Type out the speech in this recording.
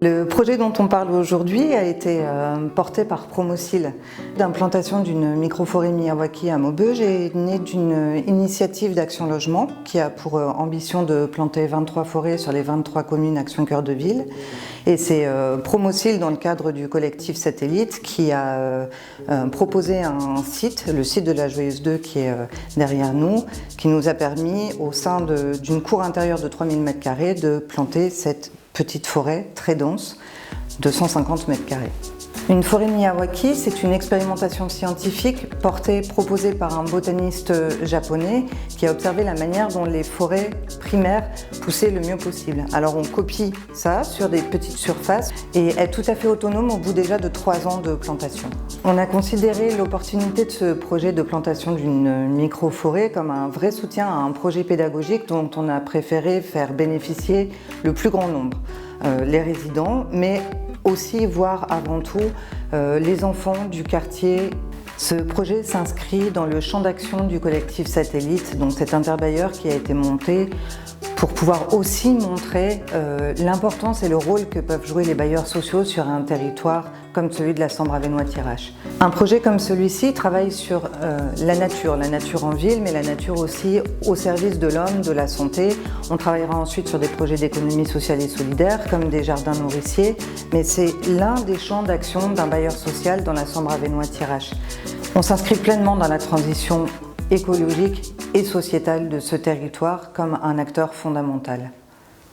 Le projet dont on parle aujourd'hui a été porté par Promocil. L'implantation d'une microforêt Miyawaki à Maubeuge est née d'une initiative d'Action Logement qui a pour ambition de planter 23 forêts sur les 23 communes Action Cœur de Ville. Et c'est Promocil, dans le cadre du collectif Satellite, qui a proposé un site, le site de la Joyeuse 2 qui est derrière nous, qui nous a permis, au sein d'une cour intérieure de 3000 m², de planter cette petite forêt très dense de 150 m². Une forêt Miyawaki, c'est une expérimentation scientifique proposée par un botaniste japonais qui a observé la manière dont les forêts primaires poussaient le mieux possible. Alors on copie ça sur des petites surfaces et est tout à fait autonome au bout déjà de 3 ans de plantation. On a considéré l'opportunité de ce projet de plantation d'une micro-forêt comme un vrai soutien à un projet pédagogique dont on a préféré faire bénéficier le plus grand nombre. Les résidents, mais aussi, voire avant tout, les enfants du quartier. Ce projet s'inscrit dans le champ d'action du collectif Satellite, donc cet interbailleur qui a été monté pour pouvoir aussi montrer l'importance et le rôle que peuvent jouer les bailleurs sociaux sur un territoire comme celui de la Sambre-Avesnois-Thiérache. Un projet comme celui-ci travaille sur la nature en ville, mais la nature aussi au service de l'homme, de la santé. On travaillera ensuite sur des projets d'économie sociale et solidaire, comme des jardins nourriciers, mais c'est l'un des champs d'action d'un bailleur social dans la Sambre-Avesnois-Thiérache. On s'inscrit pleinement dans la transition écologique et sociétale de ce territoire comme un acteur fondamental.